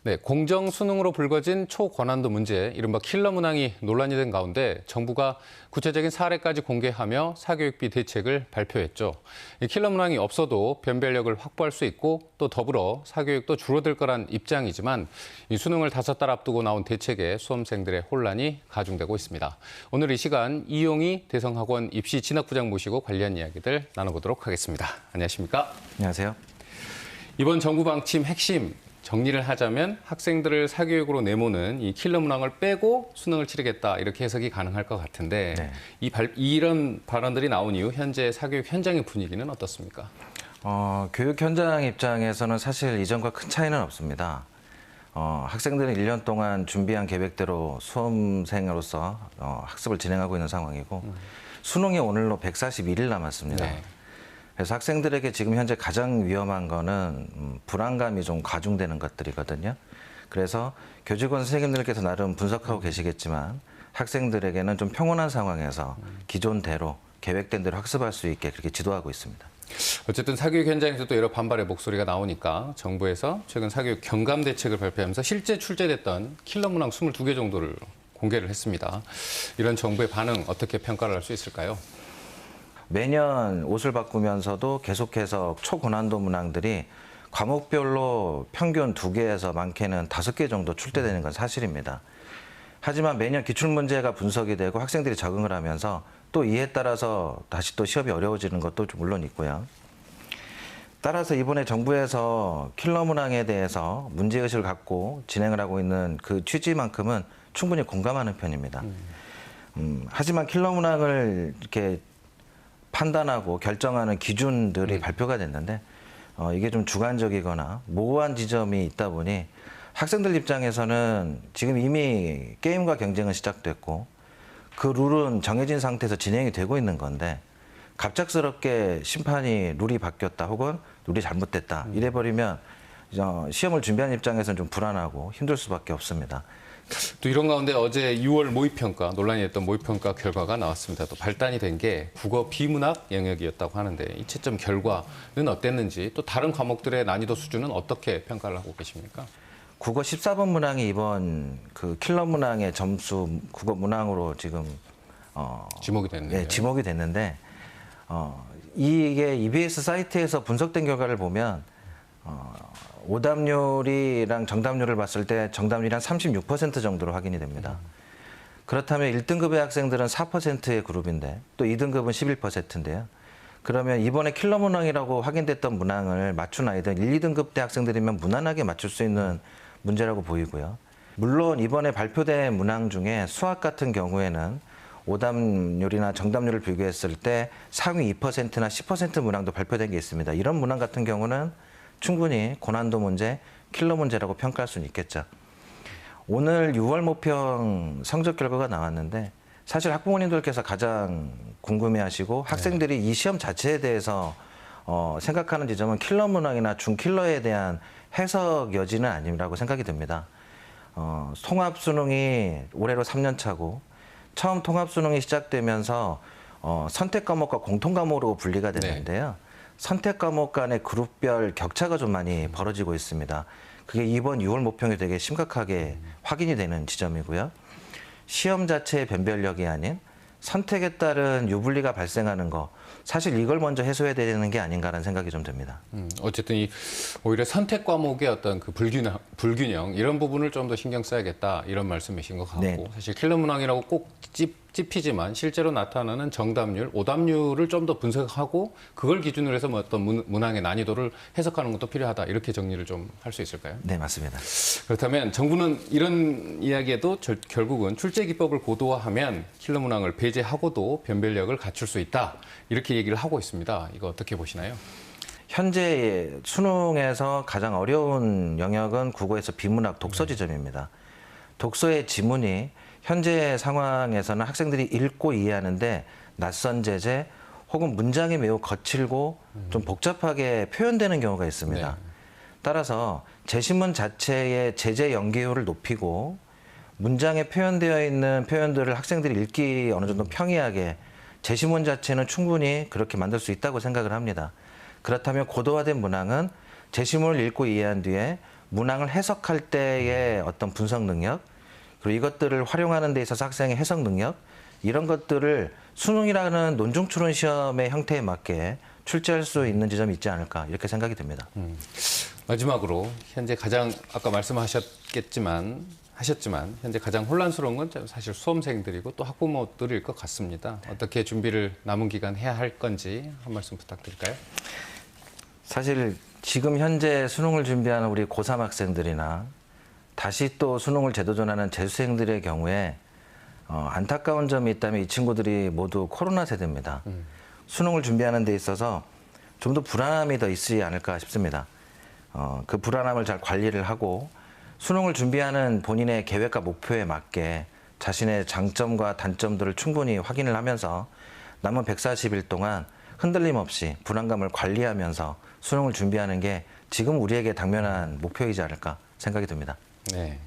네, 공정 수능으로 불거진 초고난도 문제, 이른바 킬러 문항이 논란이 된 가운데 정부가 구체적인 사례까지 공개하며 사교육비 대책을 발표했죠. 이 킬러 문항이 없어도 변별력을 확보할 수 있고 또 더불어 사교육도 줄어들 거란 입장이지만 이 수능을 5달 앞두고 나온 대책에 수험생들의 혼란이 가중되고 있습니다. 오늘 이 시간 이용희 대성학원 입시 진학부장 모시고 관련 이야기들 나눠보도록 하겠습니다. 안녕하십니까? 안녕하세요. 이번 정부 방침 핵심 정리를 하자면 학생들을 사교육으로 내모는 이 킬러 문항을 빼고 수능을 치르겠다 이렇게 해석이 가능할 것 같은데 네. 이런 발언들이 나온 이후 현재 사교육 현장의 분위기는 어떻습니까? 교육 현장 입장에서는 사실 이전과 큰 차이는 없습니다. 학생들은 1년 동안 준비한 계획대로 수험생으로서 학습을 진행하고 있는 상황이고 수능이 오늘로 141일 남았습니다. 네. 그래서 학생들에게 지금 현재 가장 위험한 거는 불안감이 좀 가중되는 것들이거든요. 그래서 교직원 선생님들께서 나름 분석하고 계시겠지만 학생들에게는 좀 평온한 상황에서 기존대로 계획된 대로 학습할 수 있게 그렇게 지도하고 있습니다. 어쨌든 사교육 현장에서도 여러 반발의 목소리가 나오니까 정부에서 최근 사교육 경감 대책을 발표하면서 실제 출제됐던 킬러 문항 22개 정도를 공개를 했습니다. 이런 정부의 반응 어떻게 평가를 할 수 있을까요? 매년 옷을 바꾸면서도 계속해서 초고난도 문항들이 과목별로 평균 2개에서 많게는 5개 정도 출제되는 건 사실입니다. 하지만 매년 기출문제가 분석이 되고 학생들이 적응을 하면서 또 이에 따라서 다시 또 시험이 어려워지는 것도 물론 있고요. 따라서 이번에 정부에서 킬러 문항에 대해서 문제의식을 갖고 진행을 하고 있는 그 취지만큼은 충분히 공감하는 편입니다. 하지만 킬러 문항을 이렇게 판단하고 결정하는 기준들이 발표가 됐는데 이게 좀 주관적이거나 모호한 지점이 있다 보니 학생들 입장에서는 지금 이미 게임과 경쟁은 시작됐고 그 룰은 정해진 상태에서 진행이 되고 있는 건데 갑작스럽게 심판이 룰이 바뀌었다 혹은 룰이 잘못됐다 이래버리면 시험을 준비하는 입장에서는 좀 불안하고 힘들 수밖에 없습니다. 또 이런 가운데 어제 6월 모의평가, 논란이 됐던 모의평가 결과가 나왔습니다. 또 발단이 된 게 국어 비문학 영역이었다고 하는데 이 채점 결과는 어땠는지 또 다른 과목들의 난이도 수준은 어떻게 평가를 하고 계십니까? 국어 14번 문항이 이번 그 킬러 문항의 점수 국어 문항으로 지금 지목이 됐는데요. 예, 지목이 됐는데 이게 EBS 사이트에서 분석된 결과를 보면 오답률이랑 정답률을 봤을 때 정답률이 한 36% 정도로 확인이 됩니다. 그렇다면 1등급의 학생들은 4%의 그룹인데 또 2등급은 11%인데요. 그러면 이번에 킬러 문항이라고 확인됐던 문항을 맞춘 아이들 1, 2등급 대 학생들이면 무난하게 맞출 수 있는 문제라고 보이고요. 물론 이번에 발표된 문항 중에 수학 같은 경우에는 오답률이나 정답률을 비교했을 때 상위 2%나 10% 문항도 발표된 게 있습니다. 이런 문항 같은 경우는 충분히 고난도 문제, 킬러 문제라고 평가할 수는 있겠죠. 오늘 6월 모평 성적 결과가 나왔는데 사실 학부모님들께서 가장 궁금해하시고 학생들이 이 시험 자체에 대해서 생각하는 지점은 킬러 문항이나 중킬러에 대한 해석 여지는 아니라고 생각이 듭니다. 통합수능이 올해로 3년 차고 처음 통합수능이 시작되면서 선택 과목과 공통 과목으로 분리가 됐는데요. 선택 과목 간의 그룹별 격차가 좀 많이 벌어지고 있습니다. 그게 이번 6월 모평이 되게 심각하게 확인이 되는 지점이고요. 시험 자체의 변별력이 아닌 선택에 따른 유불리가 발생하는 거 사실 이걸 먼저 해소해야 되는 게 아닌가라는 생각이 좀 듭니다. 어쨌든 오히려 선택 과목의 어떤 그 불균형 이런 부분을 좀 더 신경 써야겠다 이런 말씀이신 것 같고 네. 사실 킬러 문항이라고 꼭 찝히지만 실제로 나타나는 정답률, 오답률을 좀 더 분석하고 그걸 기준으로 해서 뭐 어떤 문항의 난이도를 해석하는 것도 필요하다 이렇게 정리를 좀 할 수 있을까요? 네, 맞습니다. 그렇다면 정부는 이런 이야기에도 결국은 출제 기법을 고도화하면 킬러 문항을 배제하고도 변별력을 갖출 수 있다 이렇게 얘기를 하고 있습니다. 이거 어떻게 보시나요? 현재 수능에서 가장 어려운 영역은 국어에서 비문학 독서 지점입니다. 독서의 지문이 현재 상황에서는 학생들이 읽고 이해하는데 낯선 제재 혹은 문장이 매우 거칠고 좀 복잡하게 표현되는 경우가 있습니다. 네. 따라서 제시문 자체의 제재 연계율을 높이고 문장에 표현되어 있는 표현들을 학생들이 읽기 어느 정도 평이하게 제시문 자체는 충분히 그렇게 만들 수 있다고 생각을 합니다. 그렇다면 고도화된 문항은 제시문을 읽고 이해한 뒤에 문항을 해석할 때의 어떤 분석 능력, 그리고 이것들을 활용하는 데 있어서 학생의 해석 능력, 이런 것들을 수능이라는 논중 추론 시험의 형태에 맞게 출제할 수 있는 지점이 있지 않을까 이렇게 생각이 듭니다. 마지막으로 현재 가장 아까 말씀하셨지만 현재 가장 혼란스러운 건 사실 수험생들이고 또 학부모들일 것 같습니다. 어떻게 준비를 남은 기간 해야 할 건지 한 말씀 부탁드릴까요? 사실 지금 현재 수능을 준비하는 우리 고3 학생들이나 다시 또 수능을 재도전하는 재수생들의 경우에 안타까운 점이 있다면 이 친구들이 모두 코로나 세대입니다. 수능을 준비하는 데 있어서 좀 더 불안함이 더 있지 않을까 싶습니다. 그 불안함을 잘 관리를 하고 수능을 준비하는 본인의 계획과 목표에 맞게 자신의 장점과 단점들을 충분히 확인을 하면서 남은 140일 동안 흔들림 없이 불안감을 관리하면서 수능을 준비하는 게 지금 우리에게 당면한 목표이지 않을까 생각이 듭니다. 네.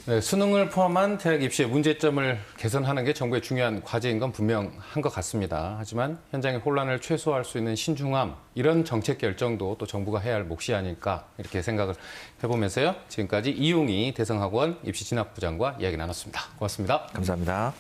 네, 수능을 포함한 대학 입시의 문제점을 개선하는 게 정부의 중요한 과제인 건 분명한 것 같습니다. 하지만 현장의 혼란을 최소화할 수 있는 신중함, 이런 정책 결정도 또 정부가 해야 할 몫이 아닐까 이렇게 생각을 해보면서요. 지금까지 이용희 대성학원 입시진학부장과 이야기 나눴습니다. 고맙습니다. 감사합니다.